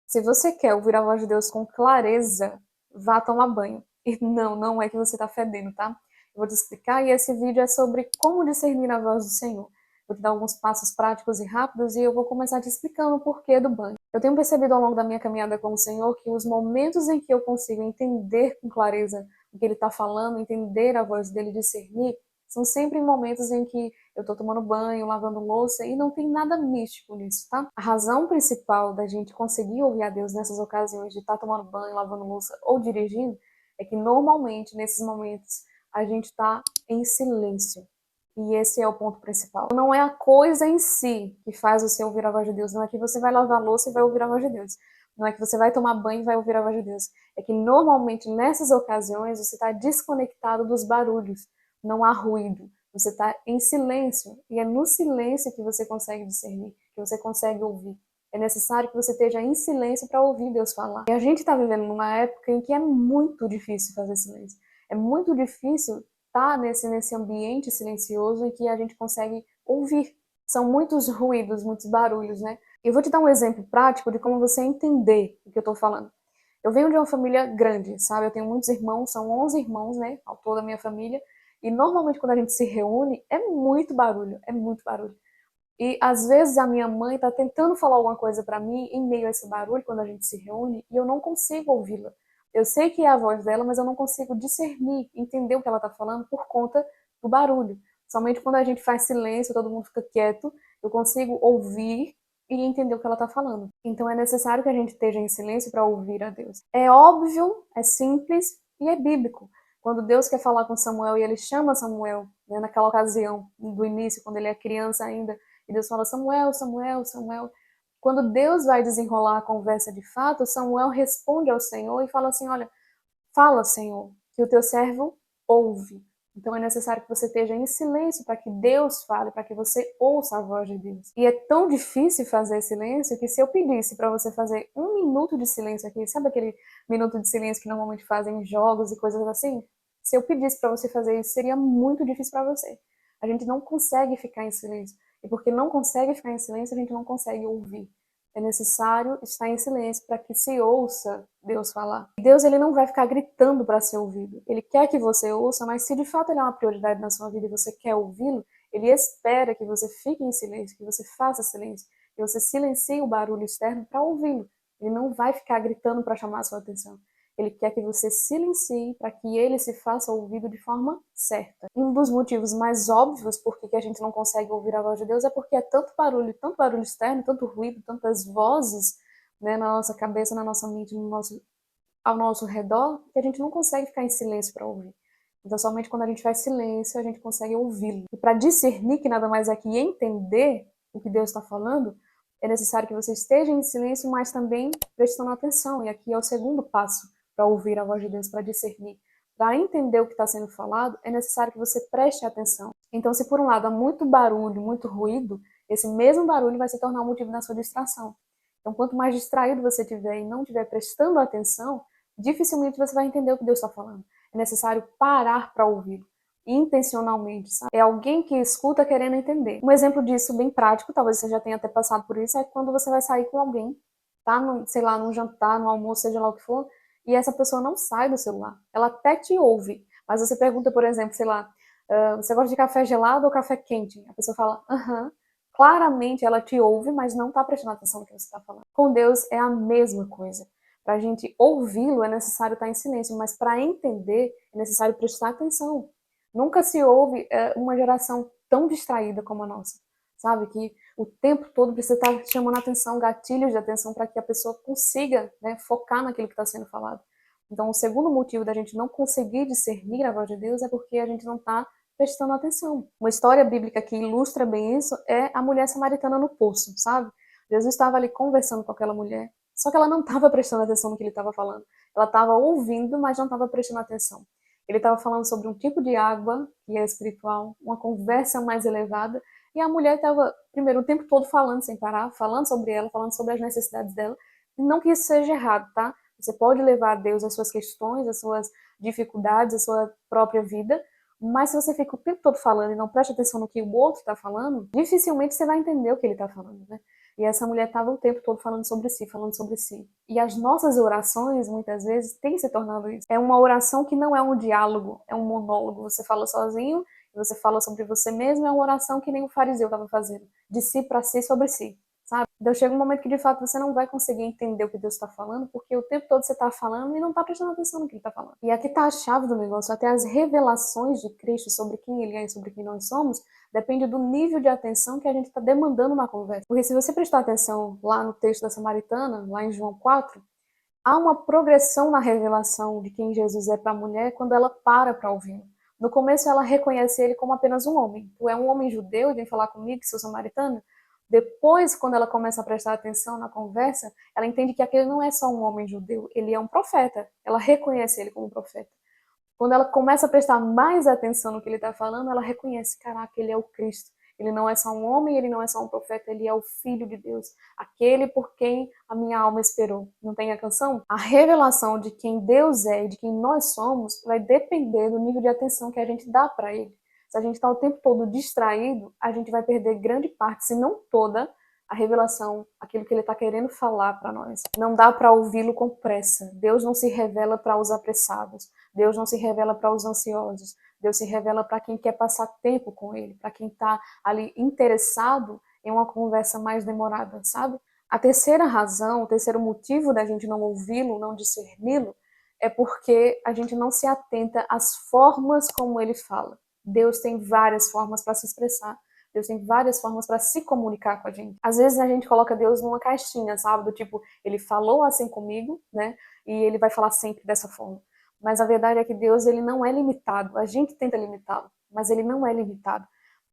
Se você quer ouvir a voz de Deus com clareza, vá tomar banho. E não é que você está fedendo, tá? Eu vou te explicar e esse vídeo é sobre como discernir a voz do Senhor. Vou te dar alguns passos práticos e rápidos e eu vou começar te explicando o porquê do banho. Eu tenho percebido ao longo da minha caminhada com o Senhor que os momentos em que eu consigo entender com clareza o que Ele está falando, entender a voz dele, discernir, são sempre em momentos em que eu tô tomando banho, lavando louça e não tem nada místico nisso, tá? A razão principal da gente conseguir ouvir a Deus nessas ocasiões de estar tomando banho, lavando louça ou dirigindo é que normalmente nesses momentos a gente tá em silêncio. E esse é o ponto principal. Não é a coisa em si que faz você ouvir a voz de Deus, não é que você vai lavar a louça e vai ouvir a voz de Deus. Não é que você vai tomar banho e vai ouvir a voz de Deus. É que normalmente nessas ocasiões você está desconectado dos barulhos. Não há ruído. Você está em silêncio. E é no silêncio que você consegue discernir, que você consegue ouvir. É necessário que você esteja em silêncio para ouvir Deus falar. E a gente está vivendo numa época em que é muito difícil fazer silêncio. É muito difícil estar nesse ambiente silencioso em que a gente consegue ouvir. São muitos ruídos, muitos barulhos, né? Eu vou te dar um exemplo prático de como você entender o que eu estou falando. Eu venho de uma família grande, sabe? Eu tenho muitos irmãos, são 11 irmãos, né? Ao todo da minha família. E normalmente quando a gente se reúne, é muito barulho, é muito barulho. E às vezes a minha mãe tá tentando falar alguma coisa para mim em meio a esse barulho quando a gente se reúne e eu não consigo ouvi-la. Eu sei que é a voz dela, mas eu não consigo discernir, entender o que ela tá falando por conta do barulho. Somente quando a gente faz silêncio, todo mundo fica quieto, eu consigo ouvir e entender o que ela está falando. Então é necessário que a gente esteja em silêncio para ouvir a Deus. É óbvio, é simples e é bíblico. Quando Deus quer falar com Samuel e ele chama Samuel, né, naquela ocasião do início, quando ele é criança ainda, e Deus fala: Samuel, Samuel, Samuel. Quando Deus vai desenrolar a conversa de fato, Samuel responde ao Senhor e fala assim: olha, fala, Senhor, que o teu servo ouve. Então é necessário que você esteja em silêncio para que Deus fale, para que você ouça a voz de Deus. E é tão difícil fazer silêncio que se eu pedisse para você fazer 1 minuto de silêncio aqui, sabe aquele minuto de silêncio que normalmente fazem em jogos e coisas assim? Se eu pedisse para você fazer isso, seria muito difícil para você. A gente não consegue ficar em silêncio. E porque não consegue ficar em silêncio, a gente não consegue ouvir. É necessário estar em silêncio para que se ouça Deus falar. Deus ele não vai ficar gritando para ser ouvido. Ele quer que você ouça, mas se de fato ele é uma prioridade na sua vida e você quer ouvi-lo, ele espera que você fique em silêncio, que você faça silêncio, que você silencie o barulho externo para ouvi-lo. Ele não vai ficar gritando para chamar a sua atenção. Ele quer que você silencie para que ele se faça ouvido de forma certa. Um dos motivos mais óbvios por que a gente não consegue ouvir a voz de Deus é porque é tanto barulho externo, tanto ruído, tantas vozes, né, na nossa cabeça, na nossa mente, ao nosso redor, que a gente não consegue ficar em silêncio para ouvir. Então, somente quando a gente faz silêncio, a gente consegue ouvi-lo. E para discernir, que nada mais é que entender o que Deus está falando, é necessário que você esteja em silêncio, mas também prestando atenção. E aqui é o segundo passo para ouvir a voz de Deus, para discernir. Para entender o que está sendo falado, é necessário que você preste atenção. Então, se por um lado há muito barulho, muito ruído, esse mesmo barulho vai se tornar um motivo da sua distração. Então, quanto mais distraído você estiver e não estiver prestando atenção, dificilmente você vai entender o que Deus está falando. É necessário parar para ouvi-lo, intencionalmente, sabe? É alguém que escuta querendo entender. Um exemplo disso bem prático, talvez você já tenha até passado por isso, é quando você vai sair com alguém, tá? Sei lá, num jantar, num almoço, seja lá o que for, e essa pessoa não sai do celular. Ela até te ouve, mas você pergunta, por exemplo, sei lá, você gosta de café gelado ou café quente? A pessoa fala, aham. Claramente ela te ouve, mas não está prestando atenção no que você está falando. Com Deus é a mesma coisa. Para a gente ouvi-lo é necessário estar em silêncio, mas para entender é necessário prestar atenção. Nunca se ouve uma geração tão distraída como a nossa, sabe? Que o tempo todo precisa estar chamando atenção, gatilhos de atenção para que a pessoa consiga, né, focar naquilo que está sendo falado. Então, o segundo motivo da gente não conseguir discernir a voz de Deus é porque a gente não está prestando atenção. Uma história bíblica que ilustra bem isso é a mulher samaritana no poço, sabe? Jesus estava ali conversando com aquela mulher, só que ela não estava prestando atenção no que ele estava falando. Ela estava ouvindo, mas não estava prestando atenção. Ele estava falando sobre um tipo de água que é espiritual, uma conversa mais elevada, e a mulher estava, primeiro, o tempo todo falando sem parar, falando sobre ela, falando sobre as necessidades dela. Não que isso seja errado, tá? Você pode levar a Deus as suas questões, as suas dificuldades, a sua própria vida, mas se você fica o tempo todo falando e não presta atenção no que o outro está falando, dificilmente você vai entender o que ele está falando, né? E essa mulher estava o tempo todo falando sobre si, falando sobre si. E as nossas orações, muitas vezes, têm se tornado isso. É uma oração que não é um diálogo, é um monólogo. Você fala sozinho, você fala sobre você mesmo, é uma oração que nem o fariseu estava fazendo. De si para si, sobre si. Sabe? Então chega um momento que de fato você não vai conseguir entender o que Deus está falando, porque o tempo todo você está falando e não está prestando atenção no que Ele está falando. E aqui está a chave do negócio, até as revelações de Cristo sobre quem Ele é e sobre quem nós somos, depende do nível de atenção que a gente está demandando na conversa. Porque se você prestar atenção lá no texto da Samaritana, lá em João 4, há uma progressão na revelação de quem Jesus é para a mulher quando ela para ouvir. No começo ela reconhece ele como apenas um homem. Tu é um homem judeu e vem falar comigo que sou samaritano? Depois, quando ela começa a prestar atenção na conversa, ela entende que aquele não é só um homem judeu, ele é um profeta. Ela reconhece ele como profeta. Quando ela começa a prestar mais atenção no que ele está falando, ela reconhece, caraca, ele é o Cristo. Ele não é só um homem, ele não é só um profeta, ele é o Filho de Deus, aquele por quem a minha alma esperou. Não tem a canção? A revelação de quem Deus é e de quem nós somos vai depender do nível de atenção que a gente dá para ele. Se a gente está o tempo todo distraído, a gente vai perder grande parte, se não toda, a revelação, aquilo que ele está querendo falar para nós. Não dá para ouvi-lo com pressa. Deus não se revela para os apressados. Deus não se revela para os ansiosos. Deus se revela para quem quer passar tempo com Ele, para quem está ali interessado em uma conversa mais demorada, sabe? A terceira razão, o terceiro motivo da gente não ouvi-lo, não discerni-lo, é porque a gente não se atenta às formas como Ele fala. Deus tem várias formas para se expressar. Deus tem várias formas para se comunicar com a gente. Às vezes a gente coloca Deus numa caixinha, sabe? Do tipo, Ele falou assim comigo, né? E Ele vai falar sempre dessa forma. Mas a verdade é que Deus, ele não é limitado. A gente tenta limitá-lo, mas ele não é limitado.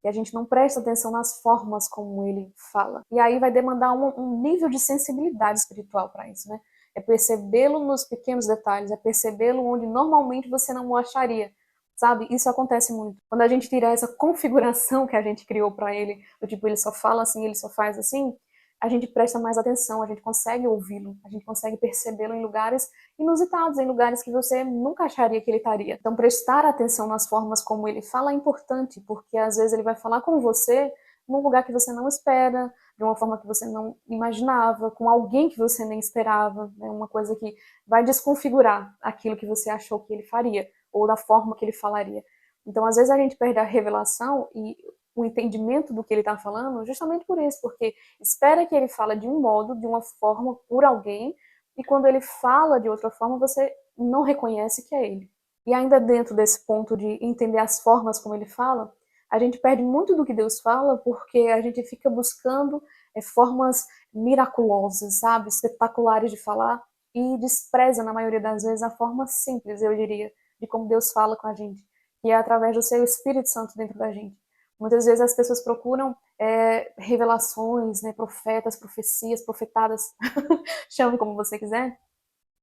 E a gente não presta atenção nas formas como ele fala. E aí vai demandar um nível de sensibilidade espiritual para isso, né? É percebê-lo nos pequenos detalhes, é percebê-lo onde normalmente você não o acharia. Sabe? Isso acontece muito. Quando a gente tira essa configuração que a gente criou para ele, do tipo, ele só fala assim, ele só faz assim, a gente presta mais atenção, a gente consegue ouvi-lo, a gente consegue percebê-lo em lugares inusitados, em lugares que você nunca acharia que ele estaria. Então, prestar atenção nas formas como ele fala é importante, porque às vezes ele vai falar com você num lugar que você não espera, de uma forma que você não imaginava, com alguém que você nem esperava, né? Uma coisa que vai desconfigurar aquilo que você achou que ele faria, ou da forma que ele falaria. Então, às vezes a gente perde a revelação e o entendimento do que ele está falando justamente por isso, porque espera que ele fale de um modo, de uma forma, por alguém, e quando ele fala de outra forma, você não reconhece que é ele. E ainda dentro desse ponto de entender as formas como ele fala, a gente perde muito do que Deus fala porque a gente fica buscando formas miraculosas, sabe, espetaculares de falar, e despreza, na maioria das vezes, a forma simples, eu diria, de como Deus fala com a gente, que é através do seu Espírito Santo dentro da gente. Muitas vezes as pessoas procuram revelações, né, profetas, profecias, profetadas, chame como você quiser,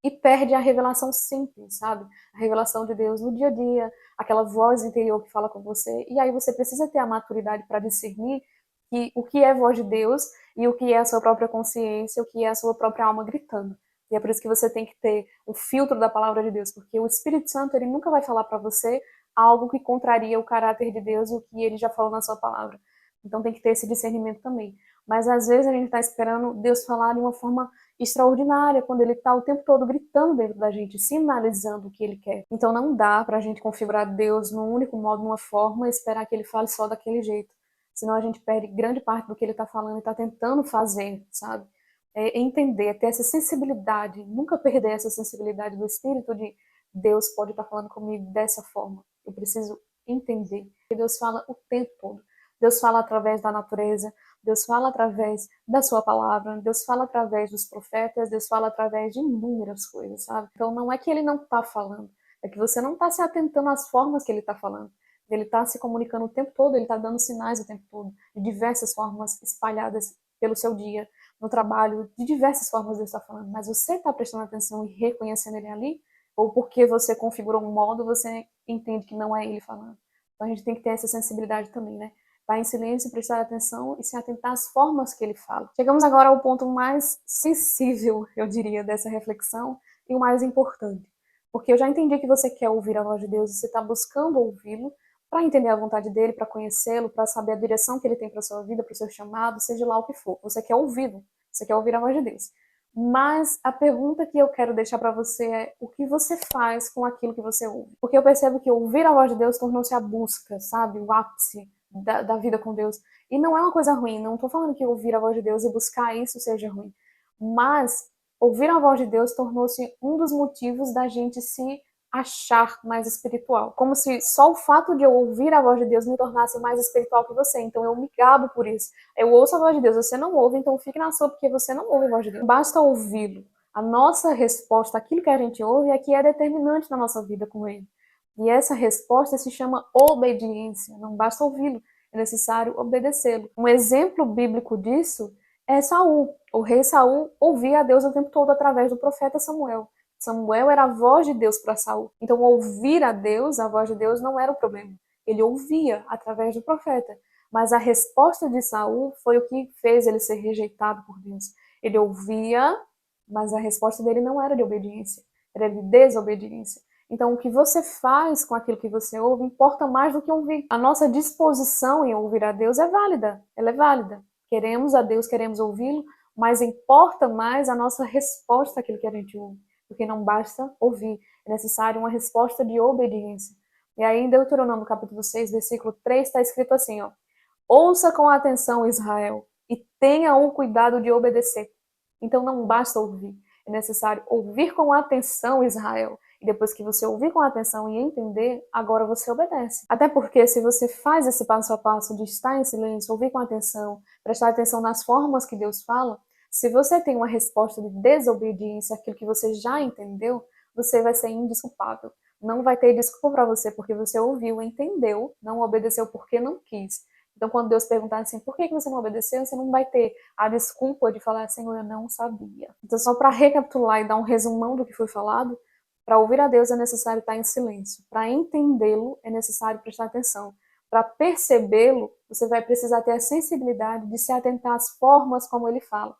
e perde a revelação simples, sabe? A revelação de Deus no dia a dia, aquela voz interior que fala com você, e aí você precisa ter a maturidade para discernir que o que é voz de Deus e o que é a sua própria consciência, o que é a sua própria alma gritando. E é por isso que você tem que ter o filtro da palavra de Deus, porque o Espírito Santo, ele nunca vai falar para você algo que contraria o caráter de Deus e o que ele já falou na sua palavra. Então tem que ter esse discernimento também. Mas às vezes a gente está esperando Deus falar de uma forma extraordinária, quando ele está o tempo todo gritando dentro da gente, sinalizando o que ele quer. Então não dá para a gente configurar Deus num único modo, numa forma, e esperar que ele fale só daquele jeito. Senão a gente perde grande parte do que ele está falando e está tentando fazer, sabe? É entender, é ter essa sensibilidade, nunca perder essa sensibilidade do Espírito de Deus pode estar falando comigo dessa forma. Eu preciso entender. E Deus fala o tempo todo. Deus fala através da natureza, Deus fala através da sua palavra, Deus fala através dos profetas, Deus fala através de inúmeras coisas, sabe? Então não é que ele não está falando, é que você não está se atentando às formas que ele está falando. Ele está se comunicando o tempo todo, ele está dando sinais o tempo todo, de diversas formas espalhadas pelo seu dia, no trabalho, de diversas formas Deus está falando. Mas você está prestando atenção e reconhecendo ele ali? Ou porque você configurou um modo, você entende que não é ele falando? Então a gente tem que ter essa sensibilidade também, né? Estar em silêncio, prestar atenção e se atentar às formas que ele fala. Chegamos agora ao ponto mais sensível, eu diria, dessa reflexão e o mais importante. Porque eu já entendi que você quer ouvir a voz de Deus, você está buscando ouvi-lo, para entender a vontade dele, para conhecê-lo, para saber a direção que ele tem para sua vida, para o seu chamado, seja lá o que for. Você quer ouvi-lo, você quer ouvir a voz de Deus. Mas a pergunta que eu quero deixar para você é: o que você faz com aquilo que você ouve? Porque eu percebo que ouvir a voz de Deus tornou-se a busca, sabe? O ápice da vida com Deus. E não é uma coisa ruim, não estou falando que ouvir a voz de Deus e buscar isso seja ruim. Mas ouvir a voz de Deus tornou-se um dos motivos da gente se achar mais espiritual. Como se só o fato de eu ouvir a voz de Deus me tornasse mais espiritual que você. Então eu me gabo por isso. Eu ouço a voz de Deus, você não ouve, então fique na sua porque você não ouve a voz de Deus. Basta ouvi-lo. A nossa resposta, aquilo que a gente ouve, é que é determinante na nossa vida com ele. E essa resposta se chama obediência. Não basta ouvi-lo, é necessário obedecê-lo. Um exemplo bíblico disso é Saul. O rei Saul ouvia a Deus o tempo todo através do profeta Samuel. Samuel era a voz de Deus para Saul. Então, ouvir a Deus, a voz de Deus, não era o problema. Ele ouvia através do profeta. Mas a resposta de Saul foi o que fez ele ser rejeitado por Deus. Ele ouvia, mas a resposta dele não era de obediência, era de desobediência. Então, o que você faz com aquilo que você ouve importa mais do que ouvir. A nossa disposição em ouvir a Deus é válida, ela é válida. Queremos a Deus, queremos ouvi-lo, mas importa mais a nossa resposta àquilo que a gente ouve, porque não basta ouvir, é necessário uma resposta de obediência. E aí em Deuteronômio capítulo 6, versículo 3, está escrito assim, ó: ouça com atenção, Israel, e tenha o cuidado de obedecer. Então não basta ouvir, é necessário ouvir com atenção, Israel. E depois que você ouvir com atenção e entender, agora você obedece. Até porque se você faz esse passo a passo de estar em silêncio, ouvir com atenção, prestar atenção nas formas que Deus fala, se você tem uma resposta de desobediência àquilo que você já entendeu, você vai ser indesculpável. Não vai ter desculpa para você porque você ouviu, entendeu, não obedeceu porque não quis. Então, quando Deus perguntar assim, por que você não obedeceu? Você não vai ter a desculpa de falar, Senhor, eu não sabia. Então, só para recapitular e dar um resumão do que foi falado, para ouvir a Deus é necessário estar em silêncio. Para entendê-lo é necessário prestar atenção. Para percebê-lo, você vai precisar ter a sensibilidade de se atentar às formas como ele fala.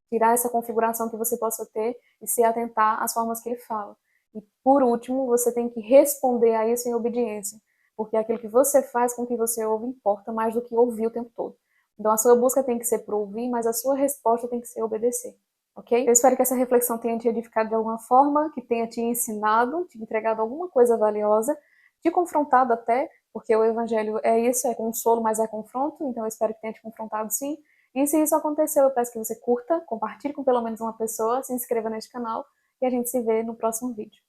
Tirar essa configuração que você possa ter e se atentar às formas que ele fala. E, por último, você tem que responder a isso em obediência. Porque aquilo que você faz com o que você ouve importa mais do que ouvir o tempo todo. Então a sua busca tem que ser por ouvir, mas a sua resposta tem que ser obedecer. Ok? Eu espero que essa reflexão tenha te edificado de alguma forma, que tenha te ensinado, te entregado alguma coisa valiosa, te confrontado até, porque o evangelho é isso, é consolo, mas é confronto, então eu espero que tenha te confrontado sim. E se isso aconteceu, eu peço que você curta, compartilhe com pelo menos uma pessoa, se inscreva neste canal e a gente se vê no próximo vídeo.